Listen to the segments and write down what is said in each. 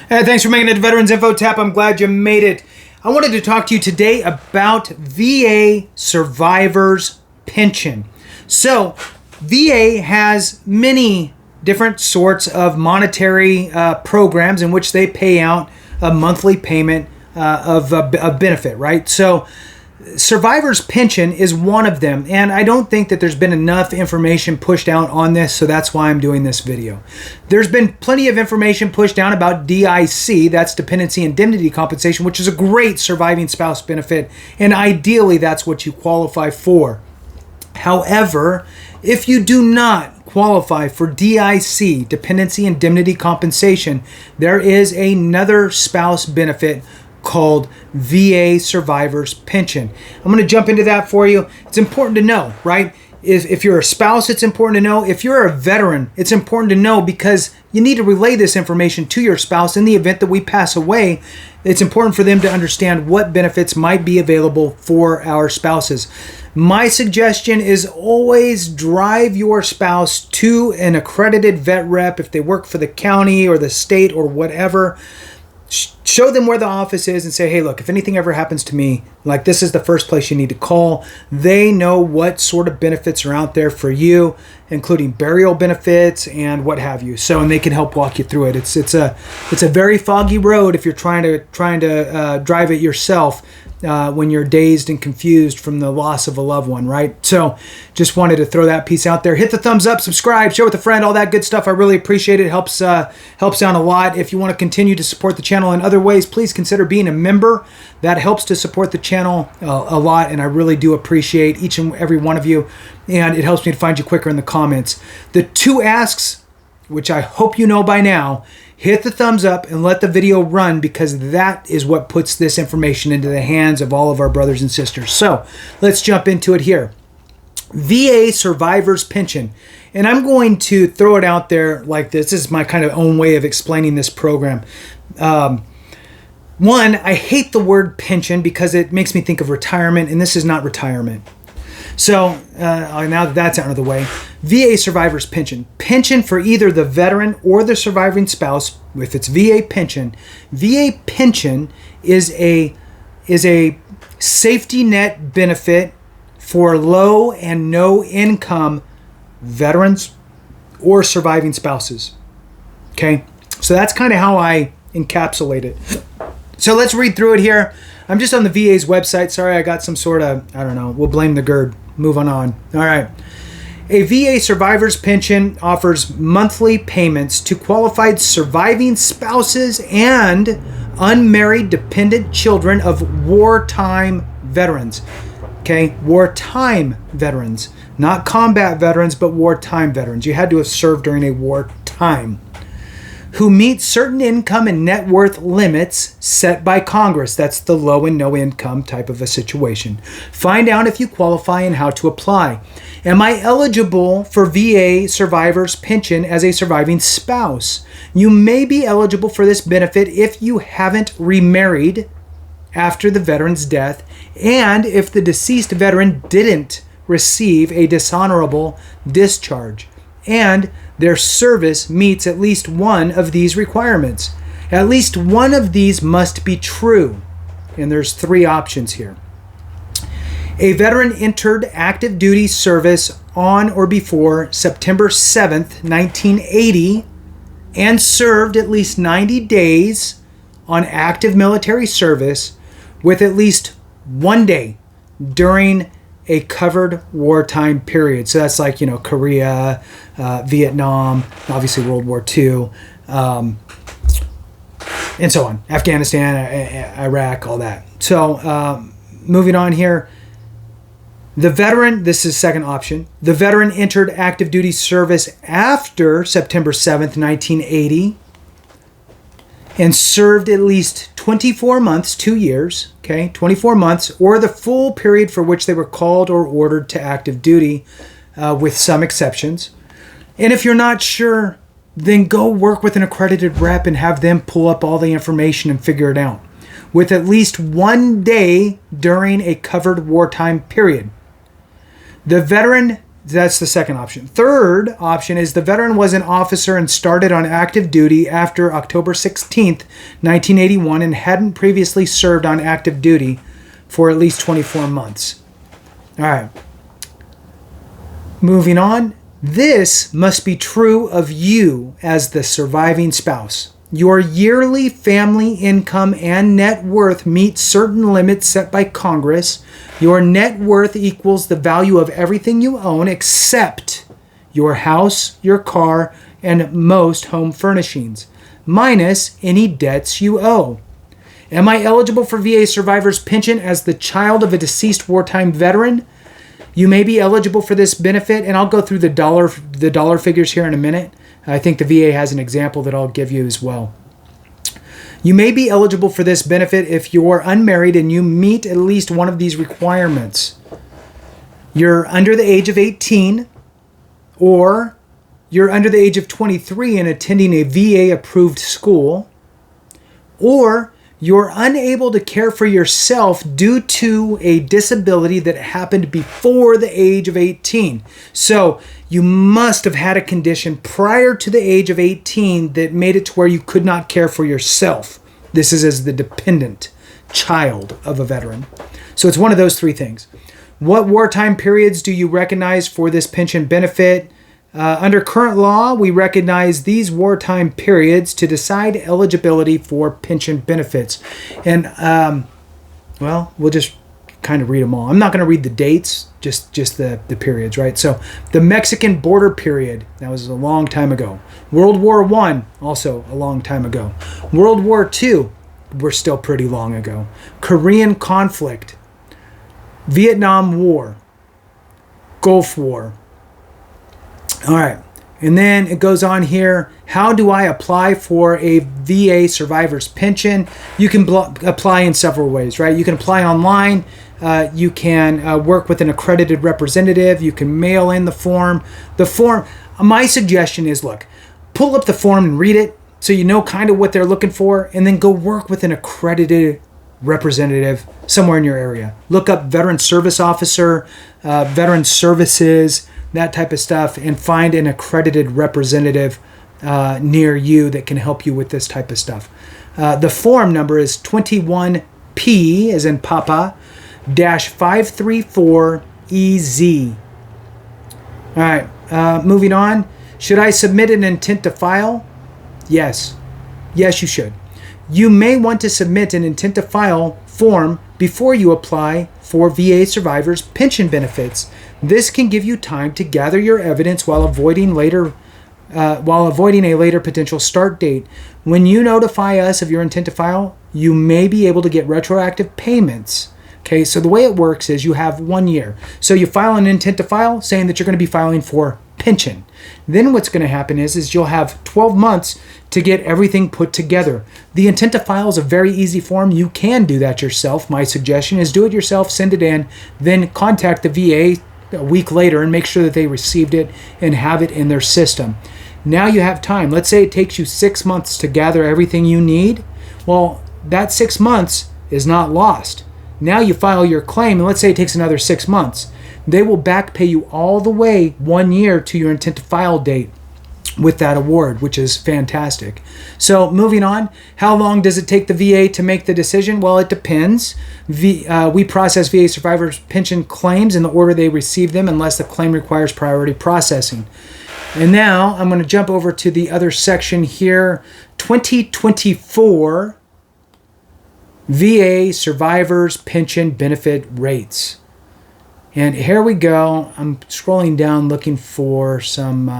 Hey, thanks for making it to Veterans Info Tap. I'm glad you made it. I wanted to talk to you today about VA Survivors Pension. So, VA has many different sorts of monetary programs in which they pay out a monthly payment of benefit, right? So, Survivors Pension is one of them, and I don't think that there's been enough information pushed out on this, so that's why I'm doing this video. There's been plenty of information pushed down about DIC, that's Dependency Indemnity Compensation, which is a great surviving spouse benefit, and ideally that's what you qualify for. However, if you do not qualify for DIC, Dependency Indemnity Compensation, there is another spouse benefit called VA Survivors Pension. I'm going to jump into that for you. It's important to know, right? If you're a spouse, it's important to know. If you're a veteran, it's important to know because you need to relay this information to your spouse in the event that we pass away. It's important for them to understand what benefits might be available for our spouses. My suggestion is always drive your spouse to an accredited vet rep if they work for the county or the state or whatever. Show them where the office is and say, hey, look, if anything ever happens to me, like this is the first place you need to call. They know what sort of benefits are out there for you, including burial benefits and what have you. So, and they can help walk you through it. It's a very foggy road if you're trying to drive it yourself when you're dazed and confused from the loss of a loved one, right? So just wanted to throw that piece out there. Hit the thumbs up, subscribe, share with a friend, all that good stuff. I really appreciate it. Helps out a lot. If you want to continue to support the channel in other ways, please consider being a member. That helps to support the channel a lot, and I really do appreciate each and every one of you, and it helps me to find you quicker in the comments. The two asks, which I hope you know by now, hit the thumbs up and let the video run because that is what puts this information into the hands of all of our brothers and sisters. So let's jump into it here. VA Survivors Pension. And I'm going to throw it out there like this. This is my kind of own way of explaining this program. One, I hate the word pension because it makes me think of retirement, and this is not retirement. So now that that's out of the way, VA Survivors Pension. Pension for either the veteran or the surviving spouse. If it's VA pension is a safety net benefit for low and no income veterans or surviving spouses. Okay, so that's kind of how I encapsulate it. So let's read through it here. I'm just on the VA's website. Sorry, I got some sort of, I don't know, we'll blame the GERD. Moving on. All right. A VA Survivors Pension offers monthly payments to qualified surviving spouses and unmarried dependent children of wartime veterans. Okay, wartime veterans. Not combat veterans, but wartime veterans. You had to have served during a wartime. Who meet certain income and net worth limits set by Congress. That's the low and no income type of a situation. Find out if you qualify and how to apply. Am I eligible for VA Survivors Pension as a surviving spouse? You may be eligible for this benefit if you haven't remarried after the veteran's death and if the deceased veteran didn't receive a dishonorable discharge and their service meets at least one of these requirements. At least one of these must be true. And there's three options here. A veteran entered active duty service on or before September 7th, 1980 and served at least 90 days on active military service with at least 1 day during a covered wartime period. So that's like, Korea, Vietnam, obviously World War II, and so on. Afghanistan, Iraq, all that. So moving on here. The veteran, this is second option. The veteran entered active duty service after September 7th, 1980 and served at least 24 months, 2 years, okay, 24 months, or the full period for which they were called or ordered to active duty, with some exceptions. And if you're not sure, then go work with an accredited rep and have them pull up all the information and figure it out. With at least 1 day during a covered wartime period. The veteran That's the second option. Third option is the veteran was an officer and started on active duty after October 16th, 1981 and hadn't previously served on active duty for at least 24 months. All right. Moving on. This must be true of you as the surviving spouse. Your yearly family income and net worth meet certain limits set by Congress. Your net worth equals the value of everything you own except your house, your car, and most home furnishings, minus any debts you owe. Am I eligible for VA survivor's pension as the child of a deceased wartime veteran? You may be eligible for this benefit, and I'll go through the dollar figures here in a minute. I think the VA has an example that I'll give you as well. You may be eligible for this benefit if you're unmarried and you meet at least one of these requirements. You're under the age of 18, or you're under the age of 23 and attending a VA-approved school, or you're unable to care for yourself due to a disability that happened before the age of 18. So you must have had a condition prior to the age of 18 that made it to where you could not care for yourself. This is as the dependent child of a veteran. So it's one of those three things. What wartime periods do you recognize for this pension benefit? Under current law, we recognize these wartime periods to decide eligibility for pension benefits. And, well, we'll just kind of read them all. I'm not going to read the dates, just the periods, right? So the Mexican border period, that was a long time ago. World War I, also a long time ago. World War II, we're still pretty long ago. Korean conflict, Vietnam War, Gulf War. All right, and then it goes on here. How do I apply for a VA survivor's pension? You can apply in several ways, right? You can apply online. You can work with an accredited representative. You can mail in the form. My suggestion is, look, pull up the form and read it so you know kind of what they're looking for, and then go work with an accredited representative somewhere in your area. Look up Veteran Service Officer, Veteran Services, that type of stuff, and find an accredited representative near you that can help you with this type of stuff. The form number is 21P, as in Papa, -534EZ. All right, moving on. Should I submit an intent to file? Yes. Yes, you should. You may want to submit an intent to file form before you apply for VA survivors' pension benefits. This can give you time to gather your evidence while avoiding a later potential start date. When you notify us of your intent to file, you may be able to get retroactive payments. Okay, so the way it works is you have 1 year. So you file an intent to file saying that you're going to be filing for pension. Then what's going to happen is you'll have 12 months to get everything put together. The intent to file is a very easy form. You can do that yourself. My suggestion is do it yourself, send it in, then contact the VA a week later and make sure that they received it and have it in their system. Now you have time. Let's say it takes you 6 months to gather everything you need. Well, that 6 months is not lost. Now you file your claim, and let's say it takes another 6 months. They will back pay you all the way 1 year to your intent to file date with that award, which is fantastic. So moving on, how long does it take the VA to make the decision? Well, it depends. We process VA survivors' pension claims in the order they receive them unless the claim requires priority processing. And now I'm going to jump over to the other section here, 2024 VA survivors' pension benefit rates. And here we go. I'm scrolling down looking for some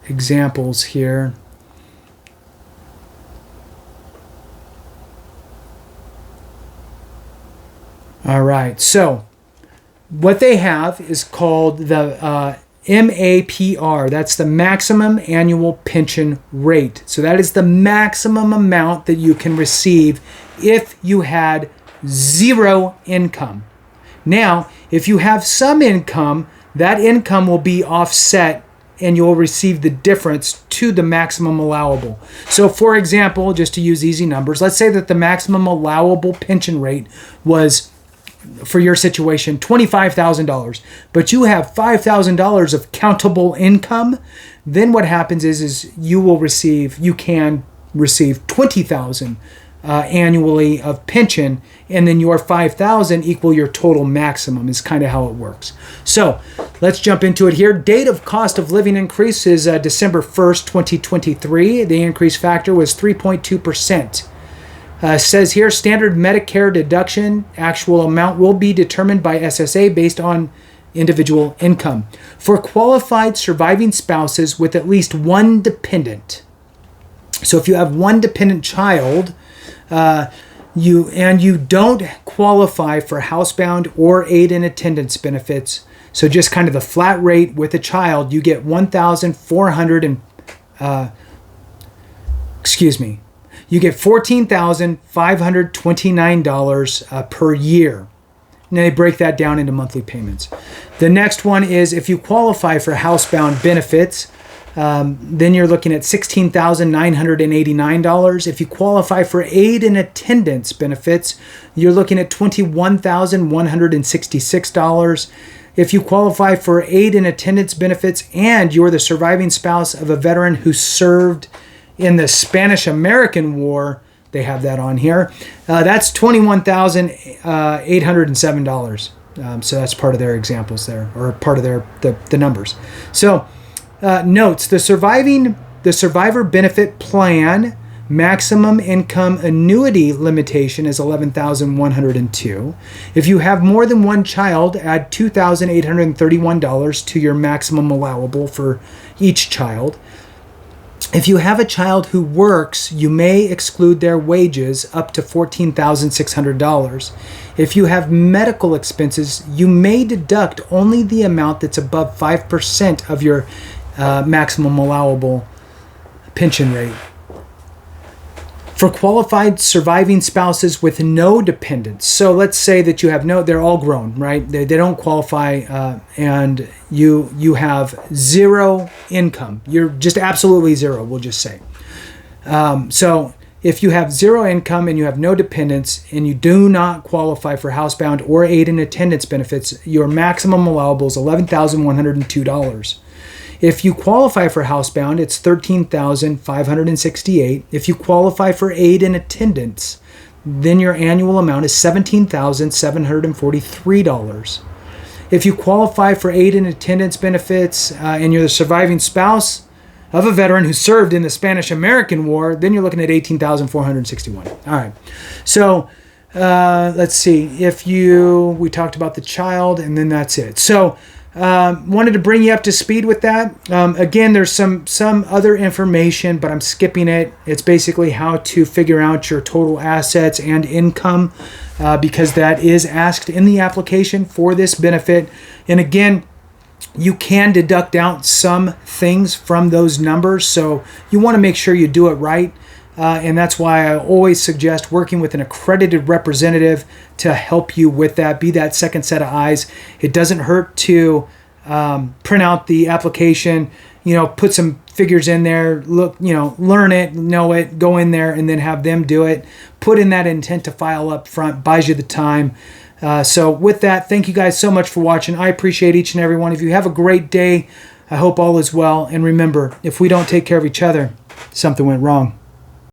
examples here. All right, so what they have is called the MAPR. That's the maximum annual pension rate. So that is the maximum amount that you can receive if you had zero income. Now, if you have some income, that income will be offset and you'll receive the difference to the maximum allowable. So for example, just to use easy numbers, let's say that the maximum allowable pension rate was for your situation, $25,000, but you have $5,000 of countable income, then what happens is you can receive $20,000 annually of pension, and then your $5,000 equal your total maximum is kind of how it works. So let's jump into it here. Date of cost of living increase is December 1st, 2023. The increase factor was 3.2%. Says here, standard Medicare deduction actual amount will be determined by SSA based on individual income. For qualified surviving spouses with at least one dependent. So if you have one dependent child, you don't qualify for housebound or aid and attendance benefits, so just kind of the flat rate with a child, you get you get $14,529 per year. And they break that down into monthly payments. The next one is if you qualify for housebound benefits, then you're looking at $16,989. If you qualify for aid and attendance benefits, you're looking at $21,166. If you qualify for aid and attendance benefits and you're the surviving spouse of a veteran who served in the Spanish-American War, they have that on here, that's $21,807. So that's part of their examples there, or part of the numbers. So notes, the survivor benefit plan maximum income annuity limitation is $11,102. If you have more than one child, add $2,831 to your maximum allowable for each child. If you have a child who works, you may exclude their wages up to $14,600. If you have medical expenses, you may deduct only the amount that's above 5% of your maximum allowable pension rate. For qualified surviving spouses with no dependents, so let's say that you have they're all grown, right? They don't qualify, and you have zero income. You're just absolutely zero, we'll just say. So if you have zero income and you have no dependents and you do not qualify for housebound or aid and attendance benefits, your maximum allowable is $11,102. If you qualify for housebound, it's $13,568. If you qualify for aid and attendance, then your annual amount is $17,743. If you qualify for aid and attendance benefits and you're the surviving spouse of a veteran who served in the Spanish-American War, then you're looking at $18,461. All right. So let's see. We talked about the child, and then that's it. So wanted to bring you up to speed with that. Again, there's some other information, but I'm skipping it. It's basically how to figure out your total assets and income because that is asked in the application for this benefit. And again, you can deduct out some things from those numbers, so you want to make sure you do it right. And that's why I always suggest working with an accredited representative to help you with that. Be that second set of eyes. It doesn't hurt to print out the application, put some figures in there, look, learn it, know it, go in there, and then have them do it. Put in that intent to file up front, buys you the time. So with that, thank you guys so much for watching. I appreciate each and every one of you. Have a great day. I hope all is well. And remember, if we don't take care of each other, something went wrong.